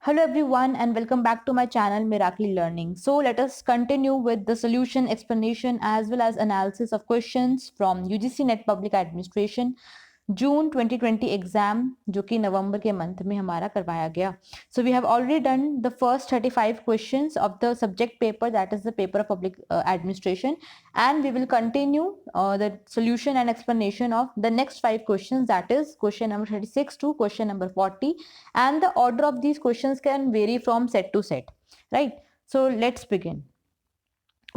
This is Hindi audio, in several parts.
Hello everyone and welcome back to my channel Miracle Learning. So let us continue with the solution, explanation as well as analysis of questions from UGC NET Public Administration June 2020 exam जो कि नवंबर के मंथ में हमारा करवाया गया. So we have already done the first 35 questions of the subject paper, that is the paper of public administration, and we will continue the solution and explanation of the next 5 questions, that is question number 36 to question number 40, and the order of these questions can vary from set to set, right? So let's begin.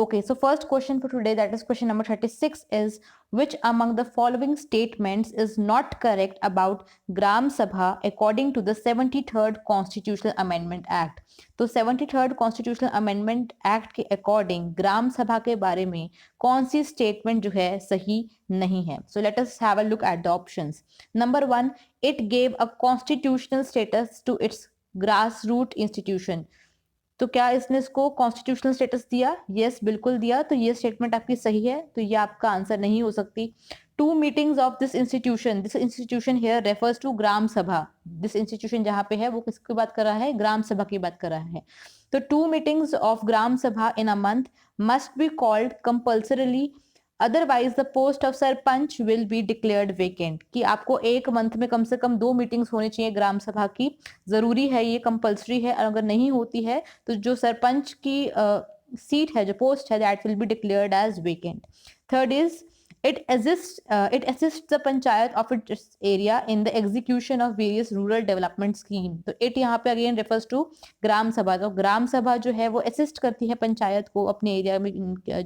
Okay, so first question for today, that is question number 36, is which among the following statements is not correct about Gram Sabha according to the 73rd Constitutional Amendment Act? तो 73rd Constitutional Amendment Act के according ग्राम सभा के बारे में कौन सी statement जो है सही नहीं है? So let us have a look at the options. Number 1, it gave a constitutional status to its grassroots institution. तो क्या इसने इसको कॉन्स्टिट्यूशनल स्टेटस दिया? यस, बिल्कुल दिया. तो ये स्टेटमेंट आपकी सही है, तो ये आपका आंसर नहीं हो सकती. 2 meetings of this institution here refers to Gram Sabha. This institution जहां पे है वो किसकी बात कर रहा है? ग्राम सभा की बात कर रहा है. तो 2 meetings of Gram Sabha in a month must be called compulsorily, otherwise the post of sarpanch will be declared vacant. कि आपको एक मंथ में कम से कम 2 मीटिंग्स होनी चाहिए ग्राम सभा की, जरूरी है, ये कंपल्सरी है. अगर नहीं होती है तो जो सरपंच की सीट है, जो पोस्ट है, that will be declared as vacant. Third is it assists the panchayat of its area in the execution of various rural development scheme. तो it यहाँ पे again refers to ग्राम सभा. तो ग्राम सभा जो है वो असिस्ट करती है पंचायत को अपने एरिया में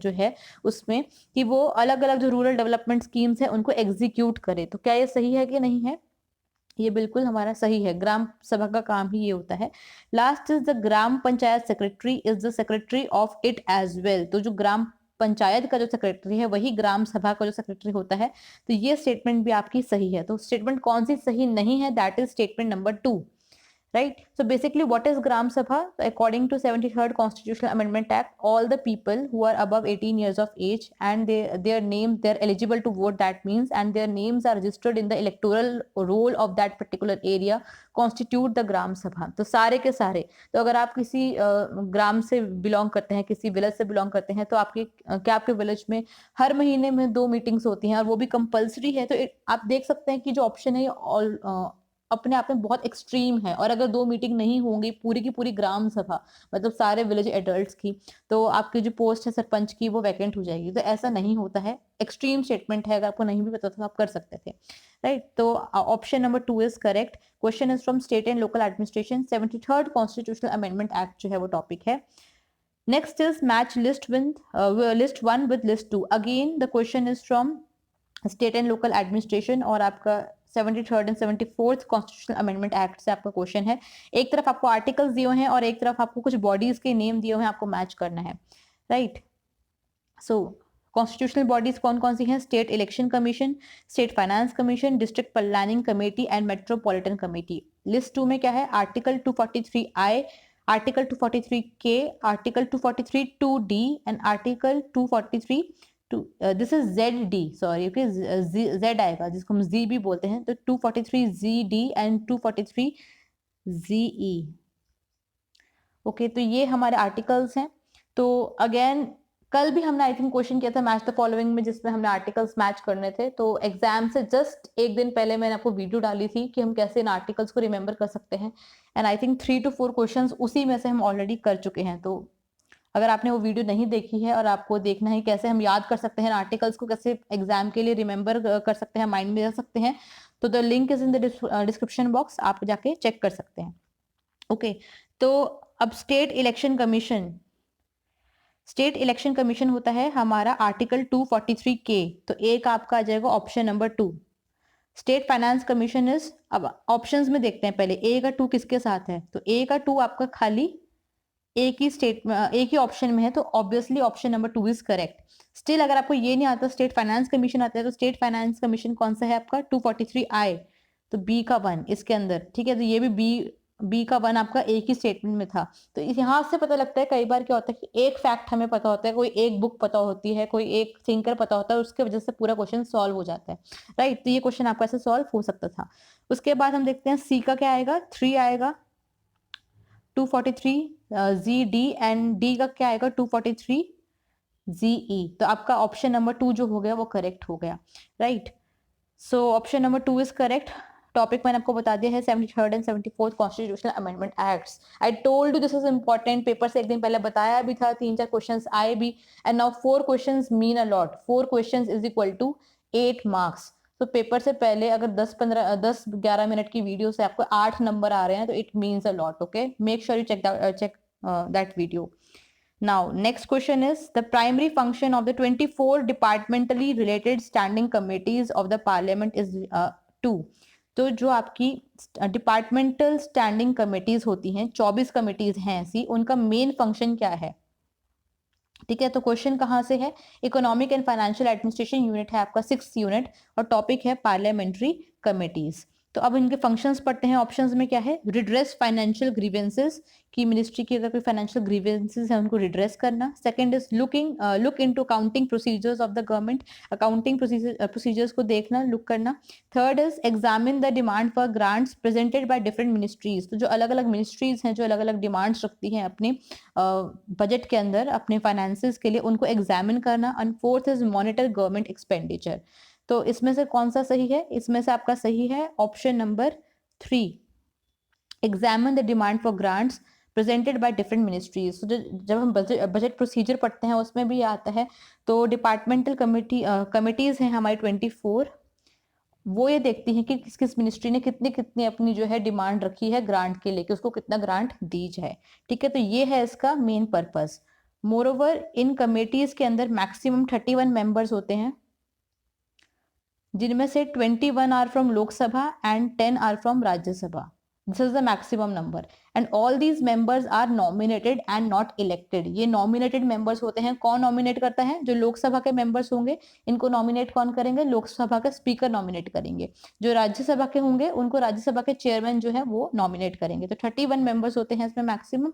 जो है उसमें, कि वो अलग अलग जो रूरल डेवलपमेंट स्कीम्स है उनको एग्जीक्यूट करे. तो क्या ये सही है कि नहीं है? ये बिल्कुल हमारा सही है. ग्राम सभा का काम ही ये होता है. Last is the gram panchayat secretary is the secretary of it as well. तो जो ग्राम पंचायत का जो सेक्रेटरी है वही ग्राम सभा का जो सेक्रेटरी होता है. तो ये स्टेटमेंट भी आपकी सही है. तो स्टेटमेंट कौन सी सही नहीं है? That is statement number 2. Right? So basically what is Gram Sabha? According to 73rd Constitutional Amendment Act, all the people who are above 18 years of age and their names, they're eligible to vote, that means, and their names are registered in the electoral roll of that particular area constitute the Gram Sabha. तो सारे के सारे, तो अगर आप किसी ग्राम से बिलोंग करते हैं, किसी विलेज से बिलोंग करते हैं, तो आपके क्या आपके विलेज में हर महीने में 2 मीटिंग्स होती हैं और वो भी कंपल्सरी है. तो आप देख सकते हैं कि जो ऑप्शन है ऑल अपने आप में बहुत एक्सट्रीम है. और अगर 2 मीटिंग नहीं होंगी पूरी की पूरी ग्राम सभा, मतलब सारे विलेज एडल्ट्स की, तो आपकी जो पोस्ट है सरपंच की वो वैकेंट हो जाएगी. तो ऐसा नहीं होता है. एक्सट्रीम स्टेटमेंट है, अगर आपको नहीं भी पता तो आप कर सकते थे. राइट? तो option number 2 is correct. Question is from state and local administration, 73rd constitutional amendment act जो है वो टॉपिक है. Next is match list list 1 with list 2. Again the question is from state and local administration और आपका 73rd and 74th constitutional amendment act से आपका क्वेश्चन है. एक तरफ आपको आर्टिकल्स दिए हैं और एक तरफ आपको कुछ बॉडीज के नेम दिए हुए हैं, आपको मैच करना है. राइट? सो कॉन्स्टिट्यूशनल बॉडीज कौन कौन सी हैं? State election commission, state finance commission, district planning committee and metropolitan committee. List 2 में क्या है? Article 243I, article 243K, article 243(2)D and article 243 this is ZD, sorry, okay, Z आएगा जिसको हम Z भी बोलते हैं. तो 243ZD एंड 243ZE. ओके, तो ये हमारे आर्टिकल्स हैं. तो अगेन कल भी हमने आई थिंक क्वेश्चन किया था मैच द फॉलोइंग में, जिसमें हमने आर्टिकल्स मैच करने थे. तो एग्जाम से जस्ट एक दिन पहले मैंने आपको वीडियो डाली थी कि हम कैसे इन आर्टिकल्स को रिमेंबर कर सकते हैं, and I think 3 to 4 questions उसी में से हम ऑलरेडी कर चुके हैं. तो अगर आपने वो वीडियो नहीं देखी है और आपको देखना है कैसे हम याद कर सकते हैं आर्टिकल्स को, कैसे एग्जाम के लिए रिमेंबर कर सकते हैं, माइंड में रख सकते हैं, तो the link is in the description box, आप जाके चेक कर सकते हैं. ओके, तो अब स्टेट इलेक्शन कमीशन होता है हमारा आर्टिकल 243K. तो एक आपका आ जाएगा option number 2. State finance commission is, अब ऑप्शंस में देखते हैं पहले ए का 2 किसके साथ है. तो ए का 2 आपका खाली एक ही ऑप्शन में है, तो obviously option number 2 is correct. Still अगर आपको ये नहीं आता, स्टेट फाइनेंस कमीशन आता है, तो स्टेट फाइनेंस कमीशन कौन सा है आपका? 243I, तो बी का 1 इसके अंदर. ठीक है, तो ये भी बी का 1 आपका एक ही स्टेटमेंट में था. तो यहाँ से पता लगता है कई बार क्या होता है कि एक फैक्ट हमें पता होता है, कोई एक बुक पता होती है, कोई एक थिंकर पता होता है, उसके वजह से पूरा क्वेश्चन सॉल्व हो जाता है. राइट? तो ये क्वेश्चन आपका ऐसे सॉल्व हो सकता था. उसके बाद हम देखते हैं सी का क्या आएगा? 3 आएगा. 243 ZD एंड डी का क्या आएगा 243 ZE। तो आपका ऑप्शन नंबर 2 जो हो गया वो करेक्ट हो गया, right. So option number 2 is correct. Topic मैंने आपको बता दिया है 73rd and 74th constitutional amendment acts. I told you this is important, paper से एक दिन पहले बताया भी था, 3-4 क्वेश्चंस आए भी। And now 4 questions mean a lot, 4 questions is equal to 8 marks. तो पेपर से पहले अगर 10-11 मिनट की वीडियो से आपको 8 नंबर आ रहे हैं तो it means a lot. Okay, make sure you check that video. Now, next question is the primary function of the 24 departmentally related standing committees of the parliament is 2। तो जो आपकी डिपार्टमेंटल स्टैंडिंग कमिटीज होती हैं, 24 कमिटीज हैं ऐसी, उनका मेन फंक्शन क्या है? ठीक है, तो क्वेश्चन कहाँ से है? Economic and financial administration unit है आपका 6th यूनिट, और टॉपिक है पार्लियामेंट्री कमिटीज। तो अब इनके फंक्शंस पढ़ते हैं। ऑप्शंस में क्या है? रिड्रेस फाइनेंशियल ग्रीवेंसेस, की मिनिस्ट्री की अगर कोई फाइनेंशियल ग्रीवेंसेस है उनको रिड्रेस करना। Second is look into accounting procedures of the government, accounting procedures को देखना, लुक करना। Third is examine the demand for grants presented by different ministries, तो जो अलग अलग मिनिस्ट्रीज हैं जो अलग अलग डिमांड्स रखती हैं अपने बजट के अंदर अपने फाइनेंसेस के लिए, उनको एग्जामिन करना। And fourth is monitor government expenditure. तो इसमें से कौन सा सही है? इसमें से आपका सही है option number 3, examine the demand for grants presented by different ministries. जब हम बजट प्रोसीजर पढ़ते हैं उसमें भी आता है। तो डिपार्टमेंटल कमिटीज हैं हमारी 24, वो ये देखती हैं कि किस किस मिनिस्ट्री ने कितनी कितनी अपनी जो है डिमांड रखी है ग्रांट के लिए, कि उसको कितना ग्रांट दी जाए। ठीक है, तो ये है इसका मेन पर्पस। मोरओवर इन कमेटीज के अंदर मैक्सिमम 31 मेंबर्स होते हैं, जिनमें से 21 are from Lok Sabha and 10 are from Rajya Sabha. This is the maximum number and all these members are nominated and not elected. ये नॉमिनेटेड मेंबर्स होते हैं। कौन नॉमिनेट करता है? जो लोकसभा के मेंबर्स होंगे, इनको नॉमिनेट कौन करेंगे? लोकसभा का स्पीकर नॉमिनेट करेंगे। जो राज्यसभा के होंगे उनको राज्यसभा के चेयरमैन जो है वो नॉमिनेट करेंगे। तो 31 मेंबर्स होते हैं इसमें मैक्सिमम,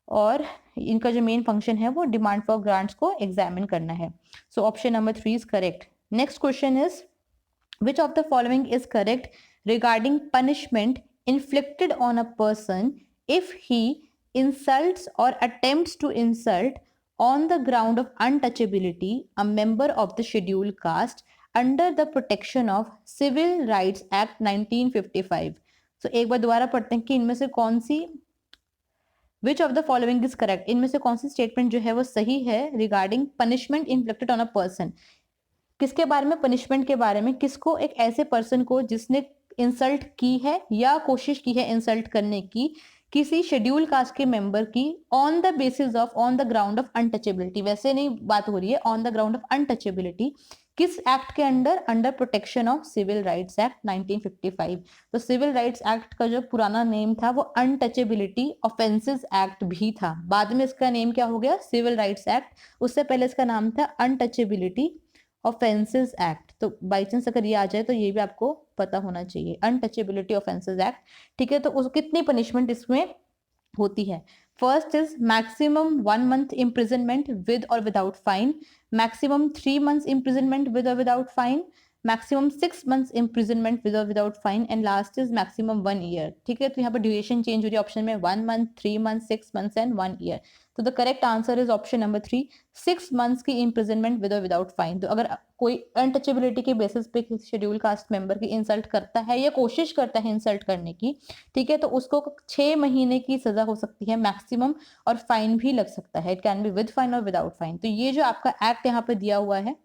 और इनका जो मेन फंक्शन है वो डिमांड फॉर ग्रांट्स को एग्जामिन करना है। So option number 3 is correct. Next question is which of the following is correct regarding punishment inflicted on a person if he insults or attempts to insult on the ground of untouchability a member of the scheduled caste under the protection of Civil Rights Act 1955। so एक बार दोबारा पढ़ते हैं कि इनमें से कौन सी which of the following is correct, इनमें से कौन सी स्टेटमेंट जो है वो सही है regarding punishment inflicted on a person. किसके बारे में? पनिशमेंट के बारे में। किसको? एक ऐसे पर्सन को जिसने इंसल्ट की है या कोशिश की है इंसल्ट करने की किसी शेड्यूल कास्ट के मेंबर की, on the basis of, on the ground of untouchability. वैसे नहीं बात हो रही है, on the ground of untouchability. किस एक्ट के under? Under protection of civil rights act 1955। तो सिविल राइट्स एक्ट का जो पुराना नेम था वो अनटचेबिलिटी ऑफेंसेस एक्ट भी था, बाद में इसका नेम क्या हो गया? Civil rights act. उससे पहले इसका नाम था अनटचेबिलिटी ऑफेंसेस एक्ट। तो बाई चांस अगर ये आ जाए तो ये भी आपको पता होना चाहिए, अनटचेबिलिटी ऑफेंसेस एक्ट। ठीक है, तो उस कितनी पनिशमेंट इसमें होती है? First is maximum 1 month imprisonment with or without fine, maximum 3 months imprisonment with or without fine, maximum 6 months imprisonment with or without fine, and last is maximum 1 year। ठीक है, तो यहाँ पर ड्यूरेशन चेंज हो रही है ऑप्शन में 1 month, 3 months, 6 months and 1 year। तो the correct answer is option number 3, 6 months की imprisonment with or without fine। तो अगर कोई अनटचेबिलिटी के बेसिस पे शेड्यूल कास्ट मेंबर की इंसल्ट करता है या कोशिश करता है इंसल्ट करने की, ठीक है, तो उसको 6 महीने की सजा हो सकती है मैक्सिमम, और फाइन भी लग सकता है। It can be with fine और विदाउट फाइन। तो ये जो आपका एक्ट यहाँ पे दिया हुआ है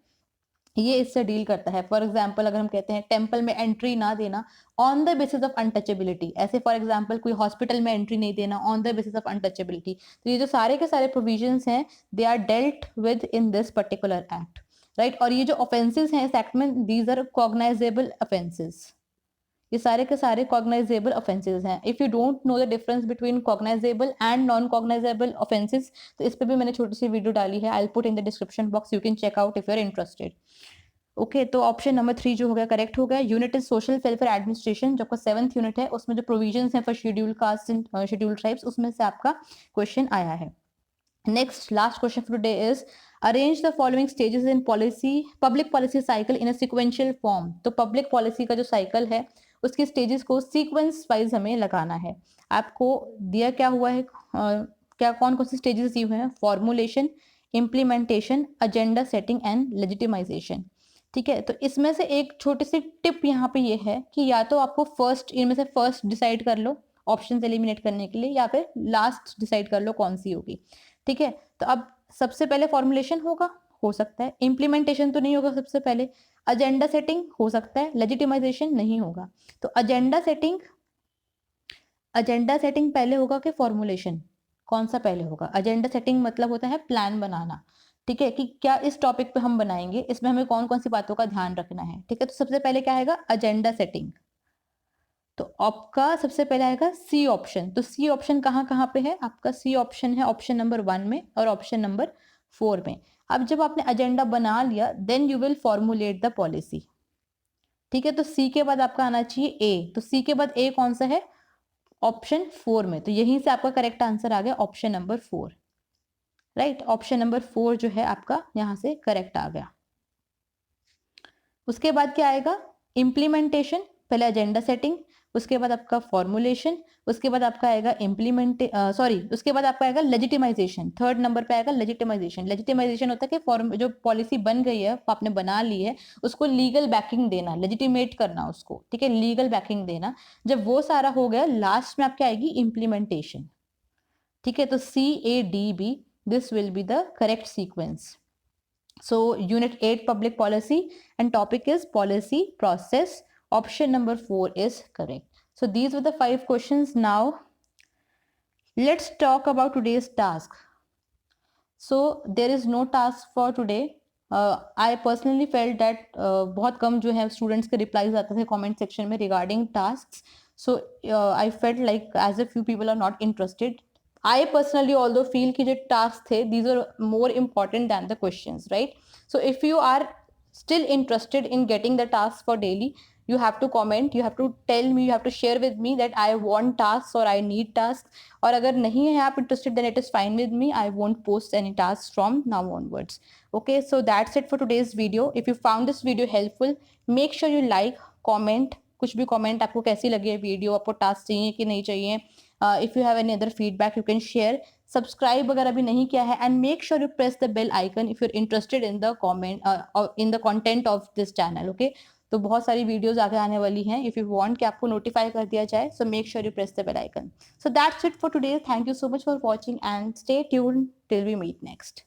ये इससे डील करता है। फॉर एग्जाम्पल अगर हम कहते हैं टेम्पल में एंट्री ना देना on the basis of untouchability, ऐसे फॉर एग्जाम्पल कोई हॉस्पिटल में एंट्री नहीं देना on the basis of untouchability. तो ये जो सारे के सारे प्रोविजंस हैं they are dealt with in this particular act, right. और ये जो ऑफेंसेस हैं इस एक्ट में, दीज आर कॉग्नाइजेबल ऑफेंसेस, ये सारे के सारे कॉग्नाइजेबल ऑफेंसेस हैं। If you don't know the difference between cognisable and non cognisable offences, तो इस पे भी मैंने छोटी सी वीडियो डाली है, I will put in the description box, you can check out if you are interested. Okay, तो ऑप्शन नंबर 3 जो हो गया करेक्ट हो गया। Unit is social welfare administration, जो आपका 7th यूनिट है, उसमें जो प्रोविजंस हैं for schedule caste and schedule tribes, उसमें से आपका क्वेश्चन आया है। Next last question for today is arrange the following stages in policy public policy cycle in a sequential form. तो पब्लिक पॉलिसी का जो साइकिल है उसके स्टेजेस को सीक्वेंस वाइज हमें लगाना है। आपको दिया क्या हुआ है, क्या कौन कौन से स्टेजेस दिए हुए हैं, formulation, implementation, agenda setting and legitimisation. ठीक है, तो इसमें से एक छोटी सी टिप यहाँ पे ये है कि या तो आपको फर्स्ट, इनमें से फर्स्ट डिसाइड कर लो ऑप्शन एलिमिनेट करने के लिए, या फिर लास्ट डिसाइड कर लो कौन सी होगी। ठीक है, तो अब सबसे पहले फॉर्मुलेशन होगा, हो सकता है इम्प्लीमेंटेशन तो नहीं होगा सबसे पहले, एजेंडा सेटिंग हो सकता है, लेजिटिमाइजेशन नहीं होगा। तो एजेंडा सेटिंग पहले होगा कि फॉर्मुलेशन, कौन सा पहले होगा? एजेंडा सेटिंग मतलब होता है प्लान बनाना। ठीक है, कि क्या इस टॉपिक पे हम बनाएंगे, इसमें हमें कौन कौन सी बातों का ध्यान रखना है। ठीक है, तो सबसे पहले क्या आएगा, एजेंडा सेटिंग। तो आपका सबसे पहले आएगा सी ऑप्शन। तो सी ऑप्शन कहाँ कहाँ पे है आपका? सी ऑप्शन है ऑप्शन नंबर 1 में और ऑप्शन नंबर 4 में। अब जब आपने एजेंडा बना लिया, then you will formulate the policy. ठीक है, तो सी के बाद आपका आना चाहिए ए। तो सी के बाद ए कौन सा है? ऑप्शन 4 में। तो यहीं से आपका करेक्ट आंसर आ गया option number 4। Right, option number 4 जो है आपका यहाँ से करेक्ट आ गया। उसके बाद क्या आएगा? इम्प्लीमेंटेशन। पहले एजेंडा सेटिंग, उसके बाद आपका फॉर्मुलेशन, उसके बाद आपका आएगा उसके बाद आपका आएगा लेजिटिमाइजेशन। थर्ड नंबर पे आएगा लेजिटिमाइजेशन। लेजिटिमाइजेशन होता है कि फॉर्म जो पॉलिसी बन गई है, आपने बना ली है, उसको लीगल बैकिंग देना, लेजिटिमेट करना उसको। ठीक है, लीगल बैकिंग देना। जब वो सारा हो गया, लास्ट में आपकी आएगी इम्प्लीमेंटेशन। ठीक है, तो CADB, this will be the correct sequence. So unit 8 public policy and topic is policy process. Option number 4 is correct. So these were the 5 questions. Now let's talk about today's task. So there is no task for today. I personally felt that बहुत कम जो है स्टूडेंट्स के रिप्लाईज आते थे कमेंट सेक्शन में regarding task. So I felt like as a few people are not interested. I personally although feel कि जो tasks थे, these are more important than the questions, right? So if you are still interested in getting the tasks for daily, you have to comment, you have to tell me, you have to share with me that I want tasks or I need tasks. और अगर नहीं है आप interested, then it is fine with me. I won't post any tasks from now onwards. Okay, so that's it for today's video. If you found this video helpful, make sure you like, comment, कुछ भी कमेंट आपको कैसी लगी है वीडियो, आपको टास्क चाहिए कि नहीं चाहिए. If you have any other feedback, you can share. Subscribe अगर अभी नहीं किया है, and make sure you press the bell icon if you are interested in the comment in the content of this channel. Okay, तो बहुत सारी वीडियोस आगे आने वाली हैं. इफ यू वांट कि आपको नोटिफाई कर दिया जाए, so make sure you press the bell icon. So that's it for today. Thank you so much for watching and stay tuned till we meet next.